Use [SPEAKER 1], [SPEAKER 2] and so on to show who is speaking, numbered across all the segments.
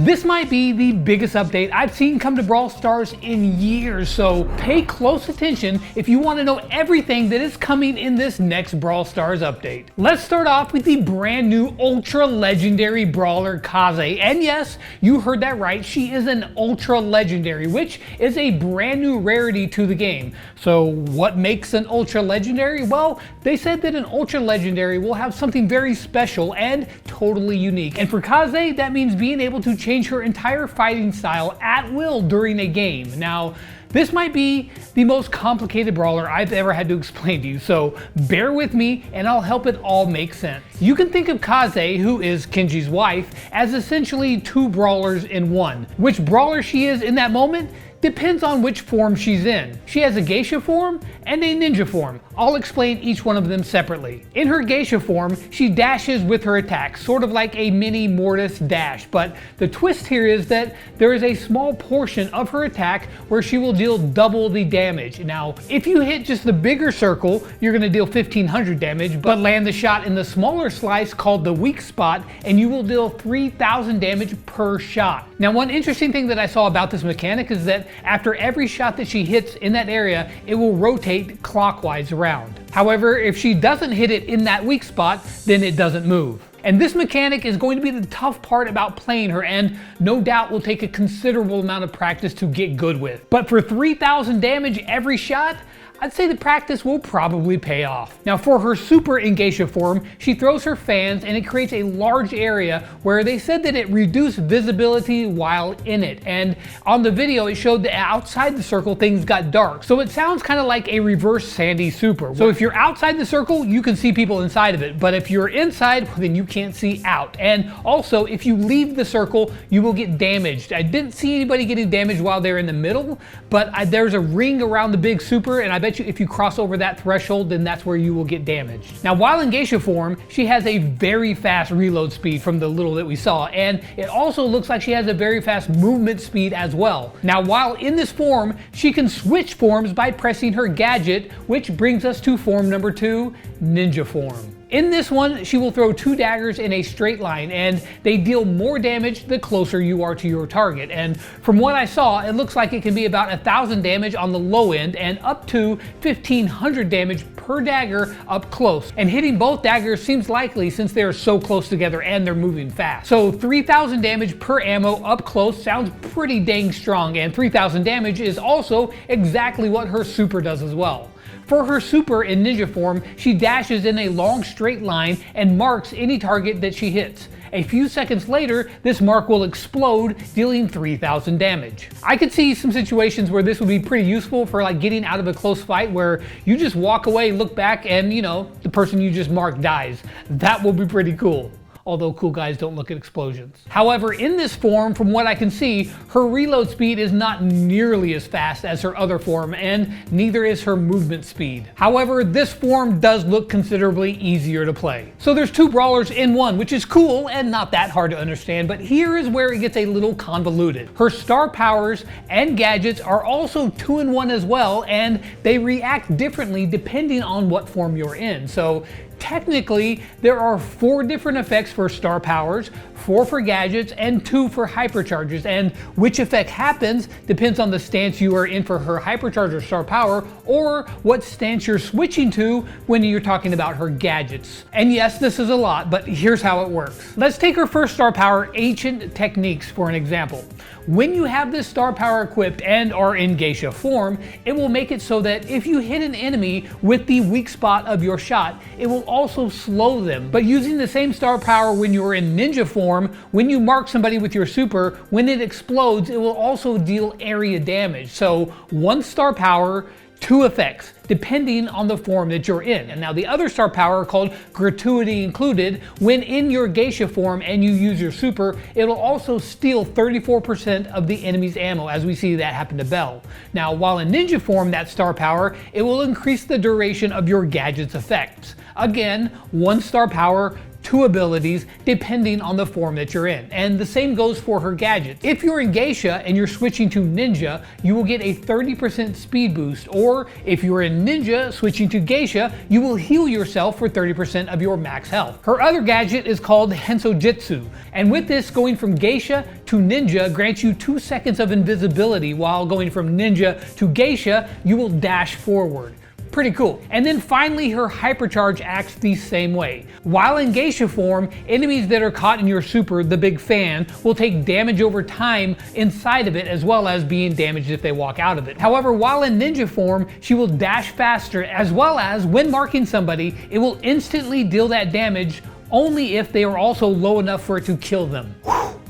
[SPEAKER 1] This might be the biggest update I've seen come to Brawl Stars in years, so pay close attention if you want to know everything that is coming in this next Brawl Stars update. Let's start off with the brand new ultra legendary brawler Kaze, and yes, you heard that right, she is an ultra legendary, which is a brand new rarity to the game. So what makes an ultra legendary? Well, they said that an ultra legendary will have something very special and totally unique, and for Kaze that means being able to change her entire fighting style at will during a game. Now, this might be the most complicated brawler I've ever had to explain to you, so bear with me and I'll help it all make sense. You can think of Kaze, who is Kenji's wife, as essentially two brawlers in one. Which brawler she is in that moment depends on which form she's in. She has a geisha form and a ninja form. I'll explain each one of them separately. In her geisha form, she dashes with her attack, sort of like a mini Mortis dash, but the twist here is that there is a small portion of her attack where she will deal double the damage. Now, if you hit just the bigger circle, you're gonna deal 1500 damage, but land the shot in the smaller slice called the weak spot, and you will deal 3000 damage per shot. Now, one interesting thing that I saw about this mechanic is that after every shot that she hits in that area, it will rotate clockwise around. However, if she doesn't hit it in that weak spot, then it doesn't move. And this mechanic is going to be the tough part about playing her, and no doubt will take a considerable amount of practice to get good with. But for 3000 damage every shot, I'd say the practice will probably pay off. Now, for her super in geisha form, she throws her fans and it creates a large area where they said that it reduced visibility while in it. And on the video, it showed that outside the circle, things got dark. So it sounds kind of like a reverse Sandy super. So if you're outside the circle, you can see people inside of it. But if you're inside, well, then you can't see out. And also, if you leave the circle, you will get damaged. I didn't see anybody getting damaged while they're in the middle, but there's a ring around the big super, and I bet you if you cross over that threshold, then that's where you will get damaged. Now, while in geisha form, she has a very fast reload speed from the little that we saw, and it also looks like she has a very fast movement speed as well. Now, while in this form, she can switch forms by pressing her gadget, which brings us to form number 2, ninja form. In this one, she will throw 2 daggers in a straight line, and they deal more damage the closer you are to your target. And from what I saw, it looks like it can be about 1000 damage on the low end and up to 1500 damage per dagger up close. And hitting both daggers seems likely since they are so close together and they're moving fast. So 3000 damage per ammo up close sounds pretty dang strong, and 3000 damage is also exactly what her super does as well. For her super in ninja form, she dashes in a long straight line and marks any target that she hits. A few seconds later, this mark will explode, dealing 3000 damage. I could see some situations where this would be pretty useful for like getting out of a close fight where you just walk away, look back, and you know, the person you just marked dies. That will be pretty cool. Although cool guys don't look at explosions. However, in this form, from what I can see, her reload speed is not nearly as fast as her other form, and neither is her movement speed. However, this form does look considerably easier to play. So there's 2 brawlers in one, which is cool and not that hard to understand, but here is where it gets a little convoluted. Her star powers and gadgets are also 2 in 1 as well, and they react differently depending on what form you're in. So technically, there are 4 different effects for star powers, 4 for gadgets, and 2 for hypercharges, and which effect happens depends on the stance you are in for her hypercharge or star power, or what stance you're switching to when you're talking about her gadgets. And yes, this is a lot, but here's how it works. Let's take her first star power, Ancient Techniques, for an example. When you have this star power equipped and are in geisha form, it will make it so that if you hit an enemy with the weak spot of your shot, it will also slow them. But using the same star power when you're in ninja form, when you mark somebody with your super, when it explodes, it will also deal area damage. So 1 star power, 2 effects, depending on the form that you're in. And now the other star power, called Gratuity Included, when in your geisha form and you use your super, it'll also steal 34% of the enemy's ammo, as we see that happen to Belle. Now, while in ninja form, that star power, it will increase the duration of your gadget's effects. Again, 1 star power, 2 abilities depending on the form that you're in, and the same goes for her gadgets. If you're in Geisha and you're switching to Ninja, you will get a 30% speed boost, or if you're in Ninja switching to Geisha, you will heal yourself for 30% of your max health. Her other gadget is called Hensojutsu, and with this, going from Geisha to Ninja grants you 2 seconds of invisibility, while going from Ninja to Geisha, you will dash forward. Pretty cool. And then finally, her hypercharge acts the same way. While in Geisha form, enemies that are caught in your super, the big fan, will take damage over time inside of it, as well as being damaged if they walk out of it. However, while in Ninja form, she will dash faster, as well as when marking somebody, it will instantly deal that damage only if they are also low enough for it to kill them.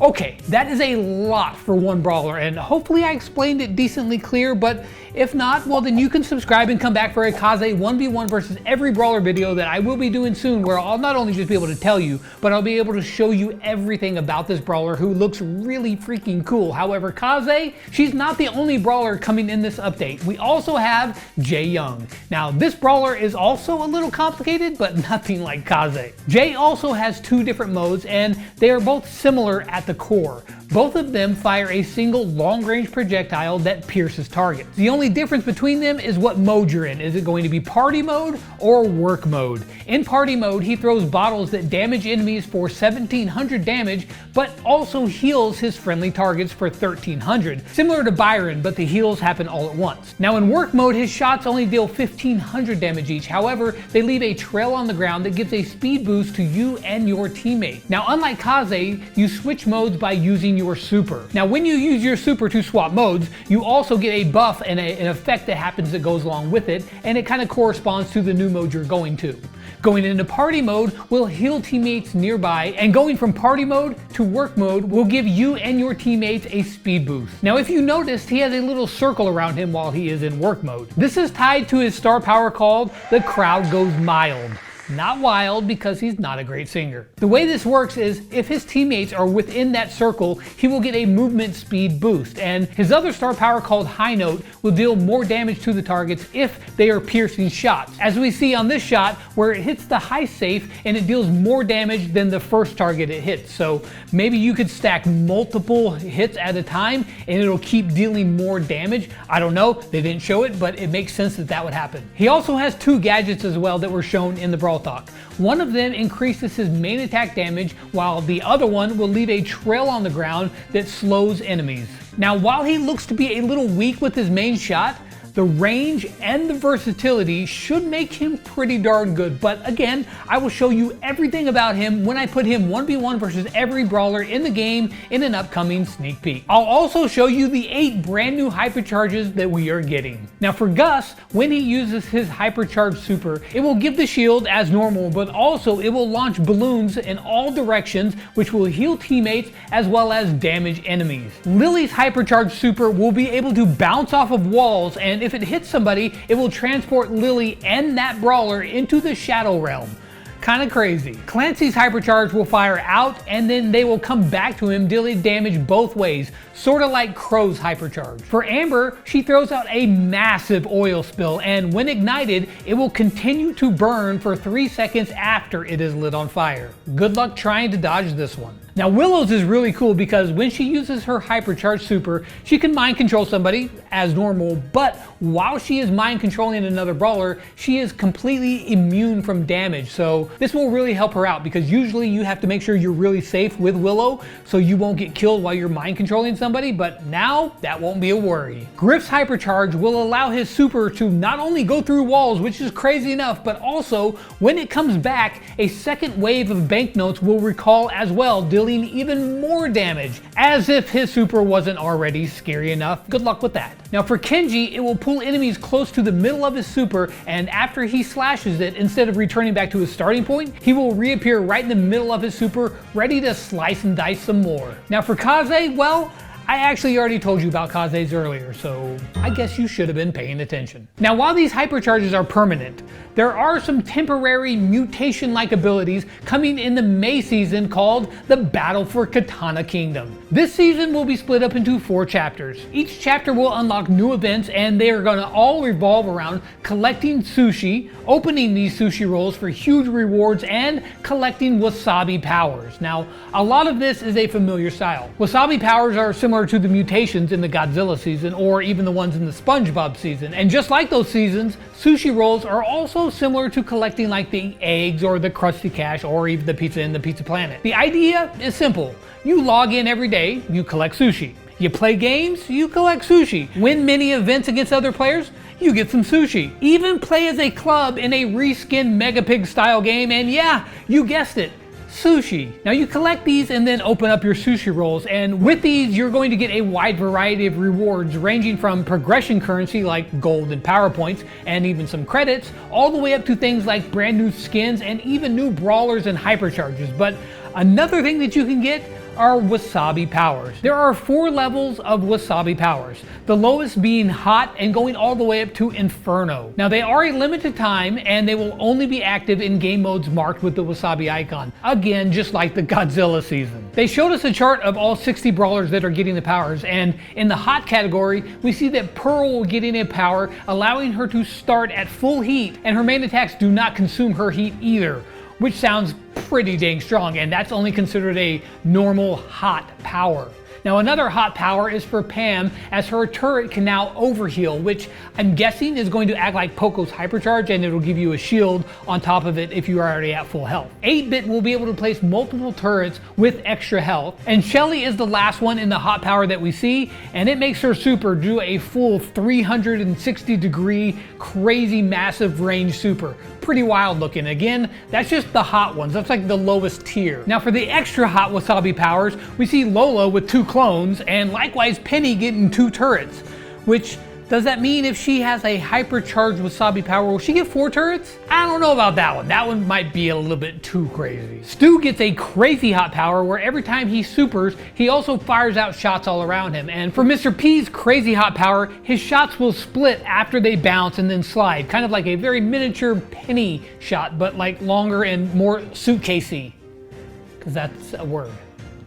[SPEAKER 1] Okay, that is a lot for one brawler, and hopefully I explained it decently clear, but if not, well then you can subscribe and come back for a Kaze 1v1 versus every brawler video that I will be doing soon, where I'll not only just be able to tell you, but I'll be able to show you everything about this brawler who looks really freaking cool. However, Kaze, she's not the only brawler coming in this update. We also have Jay Young. Now, this brawler is also a little complicated, but nothing like Kaze. Jay also has 2 different modes, and they are both similar at the core. Both of them fire a single long-range projectile that pierces targets. The only difference between them is what mode you're in. Is it going to be party mode or work mode? In party mode, he throws bottles that damage enemies for 1700 damage, but also heals his friendly targets for 1300. Similar to Byron, but the heals happen all at once. Now in work mode, his shots only deal 1500 damage each. However, they leave a trail on the ground that gives a speed boost to you and your teammate. Now unlike Kaze, you switch modes by using your super. Now when you use your super to swap modes, you also get a buff and an effect that happens that goes along with it, and it kind of corresponds to the new mode you're going to. Going into party mode will heal teammates nearby, and going from party mode to work mode will give you and your teammates a speed boost. Now if you noticed, he has a little circle around him while he is in work mode. This is tied to his star power called The Crowd Goes Mild. Not wild, because he's not a great singer. The way this works is if his teammates are within that circle, he will get a movement speed boost, and his other star power called High Note will deal more damage to the targets if they are piercing shots. As we see on this shot, where it hits the high safe and it deals more damage than the first target it hits. So maybe you could stack multiple hits at a time and it'll keep dealing more damage. I don't know, they didn't show it, but it makes sense that that would happen. He also has 2 gadgets as well that were shown in the Brawl Talk. One of them increases his main attack damage, while the other one will leave a trail on the ground that slows enemies. Now while he looks to be a little weak with his main shot, the range and the versatility should make him pretty darn good, but again, I will show you everything about him when I put him 1v1 versus every brawler in the game in an upcoming sneak peek. I'll also show you the 8 brand new hypercharges that we are getting. Now for Gus, when he uses his hypercharged super, it will give the shield as normal, but also it will launch balloons in all directions, which will heal teammates as well as damage enemies. Lily's hypercharged super will be able to bounce off of walls, and if it hits somebody, it will transport Lily and that brawler into the Shadow Realm. Kinda crazy. Clancy's hypercharge will fire out and then they will come back to him, dealing damage both ways, sorta like Crow's hypercharge. For Amber, she throws out a massive oil spill, and when ignited, it will continue to burn for 3 seconds after it is lit on fire. Good luck trying to dodge this one. Now Willow's is really cool because when she uses her hypercharged super, she can mind control somebody as normal, but while she is mind controlling another brawler, she is completely immune from damage. So this will really help her out, because usually you have to make sure you're really safe with Willow so you won't get killed while you're mind controlling somebody, but now that won't be a worry. Griff's hypercharge will allow his super to not only go through walls, which is crazy enough, but also when it comes back, a second wave of banknotes will recall as well, dealing even more damage, as if his super wasn't already scary enough. Good luck with that. Now for Kenji, it will pull enemies close to the middle of his super, and after he slashes it, instead of returning back to his starting point, he will reappear right in the middle of his super, ready to slice and dice some more. Now for Kaze, well, I actually already told you about Kaze's earlier, so I guess you should have been paying attention. Now, while these hypercharges are permanent, there are some temporary mutation-like abilities coming in the May season called the Battle for Katana Kingdom. This season will be split up into 4 chapters. Each chapter will unlock new events, and they are going to all revolve around collecting sushi, opening these sushi rolls for huge rewards, and collecting Wasabi Powers. Now, a lot of this is a familiar style. Wasabi Powers are similar to the mutations in the Godzilla season, or even the ones in the SpongeBob season. And just like those seasons, sushi rolls are also similar to collecting like the eggs or the Krusty Cash or even the pizza in the Pizza Planet. The idea is simple. You log in every day, you collect sushi. You play games, you collect sushi. Win many events against other players, you get some sushi. Even play as a club in a reskinned Mega Pig style game, and yeah, you guessed it, sushi. Now you collect these and then open up your sushi rolls, and with these you're going to get a wide variety of rewards ranging from progression currency like gold and power points and even some credits, all the way up to things like brand new skins and even new brawlers and hypercharges. But another thing that you can get are Wasabi Powers. There are 4 levels of Wasabi Powers, the lowest being Hot and going all the way up to Inferno. Now they are a limited time and they will only be active in game modes marked with the Wasabi icon. Again, just like the Godzilla season. They showed us a chart of all 60 brawlers that are getting the powers, and in the Hot category, we see that Pearl will getting a power allowing her to start at full heat, and her main attacks do not consume her heat either, which sounds pretty dang strong, and that's only considered a normal hot power. Now another hot power is for Pam, as her turret can now overheal, which I'm guessing is going to act like Poco's hypercharge, and it'll give you a shield on top of it if you are already at full health. 8-Bit will be able to place multiple turrets with extra health, and Shelly is the last one in the hot power that we see, and it makes her super do a full 360 degree crazy massive range super. Pretty wild looking. Again, that's just the hot ones. That's like the lowest tier. Now for the extra hot Wasabi Powers, we see Lola with 2 clones, and likewise Penny getting 2 turrets, which does that mean if she has a hypercharged Wasabi power, will she get 4 turrets? I don't know about that one. That one might be a little bit too crazy. Stu gets a crazy hot power where every time he supers, he also fires out shots all around him. And for Mr. P's crazy hot power, his shots will split after they bounce and then slide. Kind of like a very miniature Penny shot, but like longer and more suitcasey. Because that's a word.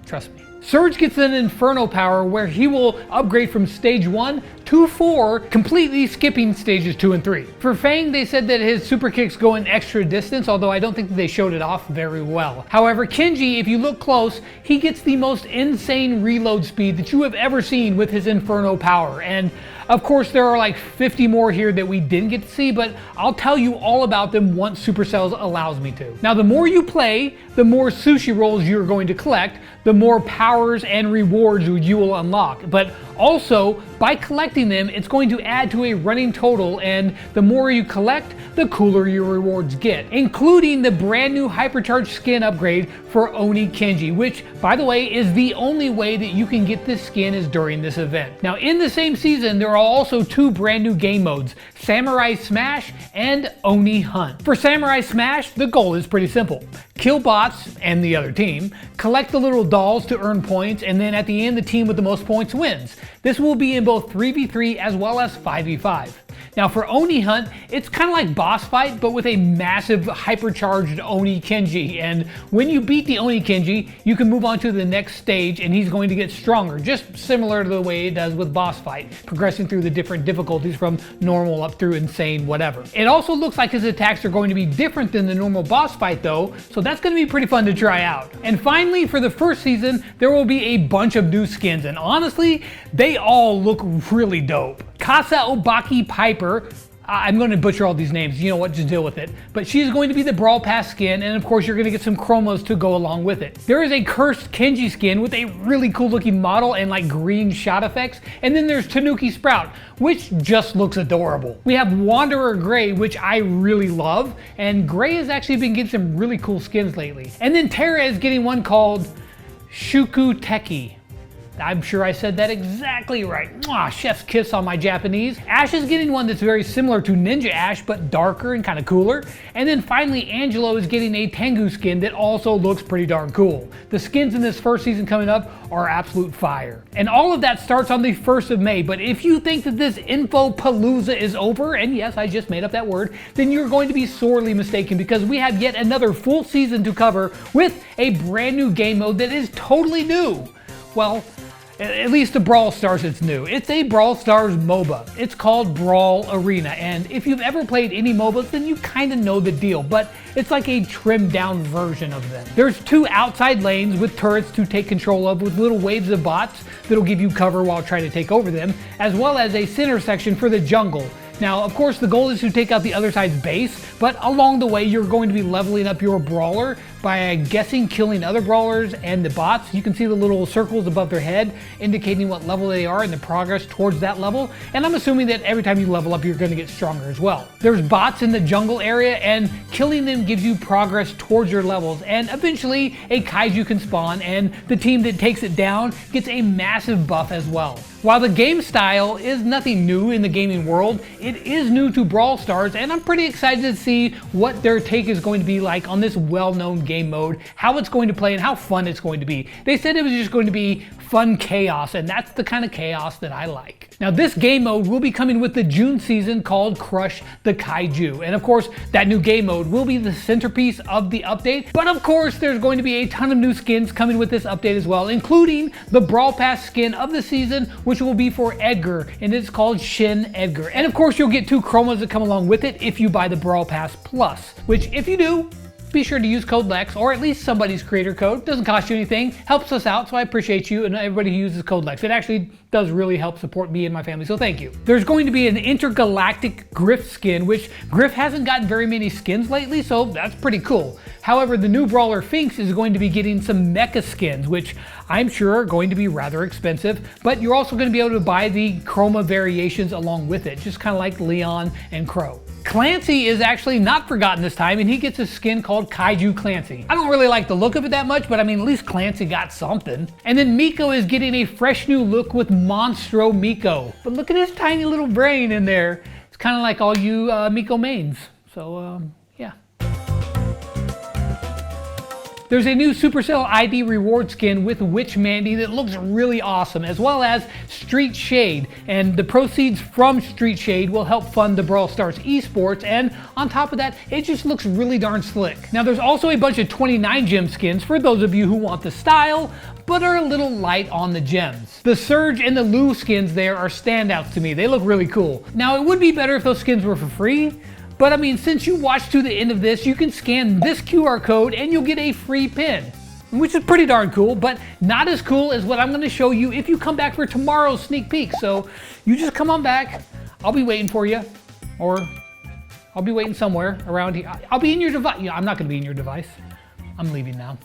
[SPEAKER 1] Trust me. Surge gets an Inferno power where he will upgrade from stage 1 to 4, completely skipping stages 2 and 3. For Fang, they said that his super kicks go an extra distance, although I don't think that they showed it off very well. However, Kenji, if you look close, he gets the most insane reload speed that you have ever seen with his Inferno power. And of course, there are like 50 more here that we didn't get to see, but I'll tell you all about them once Supercells allows me to. Now, the more you play, the more sushi rolls you're going to collect, the more powers and rewards you will unlock. But also, by collecting them, it's going to add to a running total, and the more you collect, the cooler your rewards get, including the brand new hypercharged skin upgrade for Oni Kenji, which, by the way, is the only way that you can get this skin is during this event. Now, in the same season, there are also 2 brand new game modes, Samurai Smash and Oni Hunt. For Samurai Smash, the goal is pretty simple. Kill bots and the other team, collect the little dolls to earn points, and then at the end, the team with the most points wins. This will be in both 3v3 as well as 5v5. Now for Oni Hunt, it's kind of like boss fight, but with a massive hypercharged Oni Kenji. And when you beat the Oni Kenji, you can move on to the next stage and he's going to get stronger, just similar to the way it does with boss fight, progressing through the different difficulties from normal up through insane, whatever. It also looks like his attacks are going to be different than the normal boss fight though, so that's going to be pretty fun to try out. And finally, for the first season, there will be a bunch of new skins, and honestly, they all look really dope. Kasa Obaki Piper, I'm going to butcher all these names, you know what, just deal with it. But she's going to be the Brawl Pass skin, and of course you're going to get some chromos to go along with it. There is a Cursed Kenji skin with a really cool looking model and like green shot effects. And then there's Tanuki Sprout, which just looks adorable. We have Wanderer Gray, which I really love, and Gray has actually been getting some really cool skins lately. And then Terra is getting one called Shuku Teki. I'm sure I said that exactly right. Mwah, chef's kiss on my Japanese. Ash is getting one that's very similar to Ninja Ash, but darker and kind of cooler. And then finally, Angelo is getting a Tengu skin that also looks pretty darn cool. The skins in this first season coming up are absolute fire. And all of that starts on the 1st of May, but if you think that this info palooza is over, and yes, I just made up that word, then you're going to be sorely mistaken, because we have yet another full season to cover with a brand new game mode that is totally new. Well, at least to Brawl Stars it's new. It's a Brawl Stars MOBA. It's called Brawl Arena, and if you've ever played any MOBAs, then you kind of know the deal, but it's like a trimmed down version of them. There's 2 outside lanes with turrets to take control of, with little waves of bots that'll give you cover while trying to take over them, as well as a center section for the jungle. Now, of course, the goal is to take out the other side's base, but along the way, you're going to be leveling up your brawler by, I guessing, killing other brawlers and the bots. You can see the little circles above their head indicating what level they are and the progress towards that level. And I'm assuming that every time you level up, you're going to get stronger as well. There's bots in the jungle area, and killing them gives you progress towards your levels. And eventually, a kaiju can spawn, and the team that takes it down gets a massive buff as well. While the game style is nothing new in the gaming world, it is new to Brawl Stars, and I'm pretty excited to see what their take is going to be like on this well-known game mode, how it's going to play, and how fun it's going to be. They said it was just going to be fun chaos, and that's the kind of chaos that I like. Now, this game mode will be coming with the June season called Crush the Kaiju, and of course, that new game mode will be the centerpiece of the update, but of course, there's going to be a ton of new skins coming with this update as well, including the Brawl Pass skin of the season, which will be for Edgar, and it's called Shin Edgar. And of course, you'll get 2 chromas that come along with it if you buy the Brawl Pass Plus, which if you do, be sure to use code LEX, or at least somebody's creator code. Doesn't cost you anything, helps us out, so I appreciate you and everybody who uses code LEX. It actually does really help support me and my family, so thank you. There's going to be an intergalactic Griff skin, which Griff hasn't gotten very many skins lately, so that's pretty cool. However, the new brawler Finks is going to be getting some mecha skins, which I'm sure are going to be rather expensive, but you're also going to be able to buy the chroma variations along with it, just kind of like Leon and Crow. Clancy is actually not forgotten this time, and he gets a skin called Kaiju Clancy. I don't really like the look of it that much, but I mean, at least Clancy got something. And then Miko is getting a fresh new look with Monstro Miko. But look at his tiny little brain in there. It's kind of like all you Miko mains. So, yeah. There's a new Supercell ID reward skin with Witch Mandy that looks really awesome, as well as Street Shade, and the proceeds from Street Shade will help fund the Brawl Stars esports, and on top of that, it just looks really darn slick. Now, there's also a bunch of 29 gem skins for those of you who want the style, but are a little light on the gems. The Surge and the Lou skins there are standouts to me. They look really cool. Now, it would be better if those skins were for free, but I mean, since you watched to the end of this, you can scan this QR code and you'll get a free pin, which is pretty darn cool, but not as cool as what I'm gonna show you if you come back for tomorrow's sneak peek. So you just come on back, I'll be waiting for you, or I'll be waiting somewhere around here. I'll be in your device. I'm not gonna be in your device. I'm leaving now.